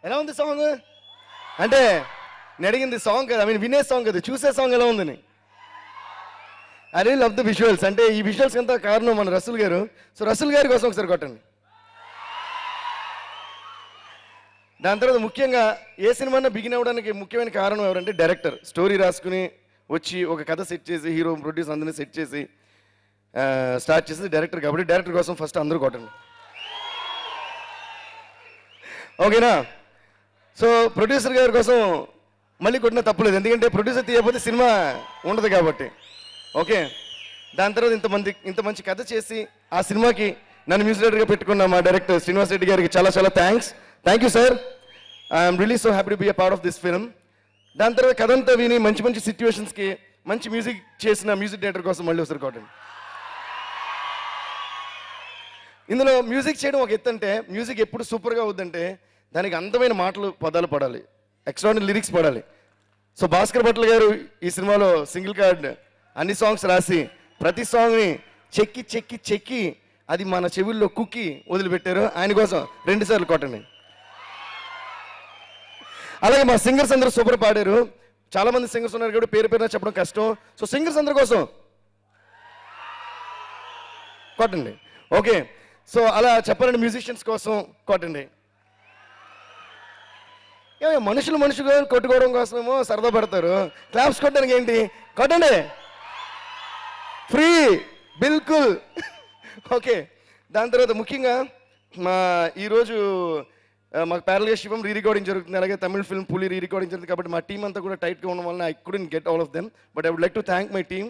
ఎలా ఉంది సాంగ్ అంటే నేను అడిగింది సాంగ్ కదా, ఐ మీన్ వినే సాంగ్ కదా, చూసే సాంగ్ ఎలా ఉందని. I really love the visuals. అంటే ఈ విజువల్స్ అంతా కారణం మన రసూల్ గారు. సో రసూల్ గారి కోసం ఒకసారి కొట్టండి. దాని తర్వాత ముఖ్యంగా ఏ సినిమా బిగిన్ అవ్వడానికి ముఖ్యమైన కారణం ఎవరంటే డైరెక్టర్. స్టోరీ రాసుకుని వచ్చి ఒక కథ సెట్ చేసి హీరో ప్రొడ్యూసర్ అందరినీ సెట్ చేసి స్టార్ట్ చేసేది డైరెక్టర్. కాబట్టి డైరెక్టర్ కోసం ఫస్ట్ అందరూ కొట్టండి, ఓకేనా? సో ప్రొడ్యూసర్ గారి కోసం మళ్ళీ కొట్టినా తప్పలేదు, ఎందుకంటే ప్రొడ్యూసర్ తీయకపోతే సినిమా ఉండదు కాబట్టి. ఓకే, దాని తర్వాత ఇంత మంచి కథ చేసి ఆ సినిమాకి నన్ను మ్యూజిక్ డైరెక్టర్గా పెట్టుకున్న మా డైరెక్టర్ శ్రీనివాస్ రెడ్డి గారికి చాలా చాలా thank you sir. I'm really so happy to be a part of this film. దాని తర్వాత కథ అంతా విని మంచి సిచ్యువేషన్స్కి మంచి మ్యూజిక్ చేసిన మ్యూజిక్ డైరెక్టర్ కోసం మళ్ళీ ఒకసారి కొట్టండి. ఇందులో మ్యూజిక్ చేయడం ఒక ఎత్తు అంటే, మ్యూజిక్ ఎప్పుడు సూపర్గా అవుద్దంటే దానికి అందమైన మాటలు పదాలు పడాలి, ఎక్స్ట్రాడినరీ లిరిక్స్ పడాలి. సో భాస్కర్ భట్ల గారు ఈ సినిమాలో సింగిల్ కార్డ్ అన్ని సాంగ్స్ రాసి ప్రతి సాంగ్ని చెక్కి అది మన చెవుల్లో కుక్కి వదిలిపెట్టారు. ఆయన కోసం 2 సార్లు కొట్టండి. అలాగే మా సింగర్స్ అందరూ సూపర్ పాడారు. చాలామంది సింగర్స్ ఉన్నారు కాబట్టి పేరు చెప్పడం కష్టం. సో సింగర్స్ అందరి కోసం కొట్టండి. ఓకే, సో అలా చెప్పాలండి. మ్యూజిషియన్స్ కోసం కొట్టండి. మనుషులుగా కొట్టుకోవడం కోసమేమో సరదా పడతారు, క్లాప్స్ కొట్టడానికి ఏంటి, కొట్టండి ఫ్రీ బిల్కుల్. ఓకే, దాని తర్వాత ముఖ్యంగా ఈరోజు మాకు ప్యారల్గా శివం రీరికార్డింగ్ జరుగుతుంది, అలాగే తమిళ ఫిల్మ్ పులి రీరికార్డింగ్ జరుగుతుంది. కాబట్టి మా టీం అంతా కూడా టైట్గా ఉండడం వల్ల I couldn't get all of them, but I would like to thank my team.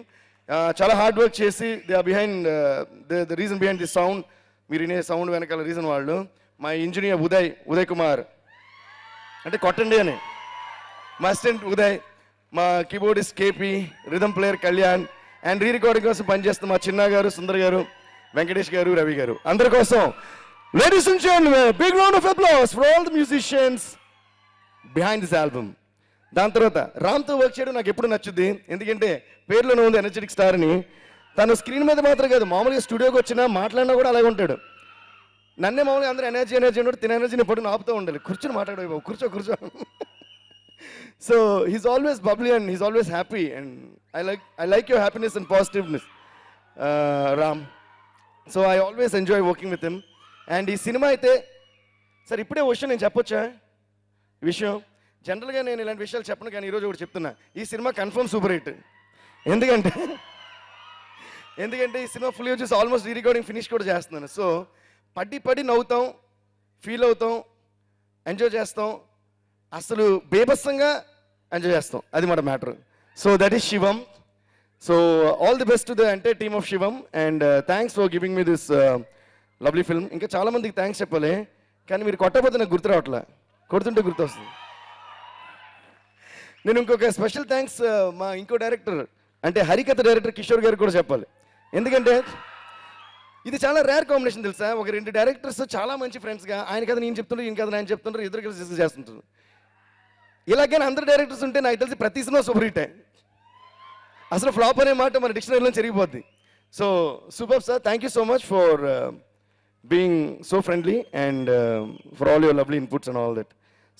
చాలా హార్డ్ వర్క్ చేసి they are behind the reason behind this sound. మీరు వినే సౌండ్ వెనకాల రీజన్ వాళ్ళు. మా ఇంజనీర్ ఉదయ్ కుమార్, అంటే కొట్టండి అని, మా అసిస్టెంట్ ఉదయ్, మా keyboardist KP, rhythm player Kalyan, and rerecording కోసం పనిచేస్తున్న మా చిన్న గారు, సుందర్ గారు, వెంకటేష్ గారు, రవి గారు, అందరి కోసం ladies and gentlemen, big round of applause for all the musicians behind this album. దాని తర్వాత రామ్తో వర్క్ చేయడం నాకు ఎప్పుడు నచ్చుద్ది, ఎందుకంటే పేర్లోనే ఉంది ఎనర్జెటిక్ స్టార్ అని. తను స్క్రీన్ మీద మాత్రం కాదు, మామూలుగా స్టూడియోకి వచ్చినా మాట్లాడినా కూడా అలాగే ఉంటాడు. నన్నే మామూలుగా అందరూ ఎనర్జీ అంటే తిన ఎనర్జీని ఎప్పుడు ఆపుతూ ఉండాలి, కూర్చొని మాట్లాడే కూర్చో. So he's always bubbly and he's always happy, and I like your happiness and positiveness Ram. So I always enjoy working with him. And ఈ సినిమా అయితే సార్ ఇప్పుడే విషయం నేను చెప్పొచ్చా? ఈ విషయం జనరల్గా నేను ఇలాంటి విషయాలు చెప్పను, కానీ ఈరోజు ఒకటి చెప్తున్నా, ఈ సినిమా కన్ఫర్మ్ సూపర్ హిట్. ఎందుకంటే ఈ సినిమా ఫుల్ చూసి ఆల్మోస్ట్ రీరికార్డింగ్ ఫినిష్ కూడా చేస్తున్నాను. సో పడి నవ్వుతాం, ఫీల్ అవుతాం, ఎంజాయ్ చేస్తాం, అసలు బేబస్సంగా ఎంజాయ్ చేస్తాం, అది మన matter. So that is Shivam. So all the best to the entire team of Shivam, and thanks for giving me this lovely film. ఇంకా చాలామందికి థ్యాంక్స్ చెప్పాలి, కానీ మీరు కొట్టకపోతే నాకు గుర్తు రావట్లే, కొడుతుంటే గుర్తు వస్తుంది. నేను ఇంకొక స్పెషల్ థ్యాంక్స్ మా ఇంకో డైరెక్టర్, అంటే హరికథ డైరెక్టర్ కిషోర్ గారికి కూడా చెప్పాలి. ఎందుకంటే ఇది చాలా రేర్ కాంబినేషన్ తెలుసా, ఒక 2 డైరెక్టర్స్ చాలా మంచి ఫ్రెండ్స్గా, ఆయన కథ నేను చెప్తుంటారు, ఈయన కథ నేను చెప్తుంటారు, ఇద్దరు కలిసి డిస్కస్ చేస్తుంటారు. ఇలాగైనా అందరు డైరెక్టర్స్ ఉంటే నాకు తెలిసి ప్రతి సినిమా సూపర్ హిట్. అసలు ఫ్లాప్ అనే మాట మన డిక్షనరీలో చెరిగిపోద్ది. So super sir, thank you so much for being so friendly and for all your lovely inputs and all that.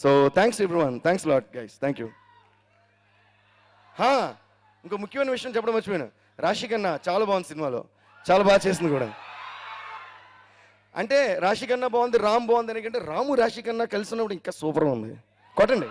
So thanks everyone, thanks a lot guys, thank you. ఇంకో ముఖ్యమైన విషయం చెప్పడం మర్చిపోయాను, రాశి ఖన్నా చాలా బాగుంది సినిమాలో, చాలా బాగా చేసింది కూడా. అంటే రాశి ఖన్నా బాగుంది, రామ్ బాగుంది, ఎందుకంటే రాము రాశి ఖన్నా కలిసి ఉన్నప్పుడు ఇంకా సూపర్ ఉంది. కొట్టండి.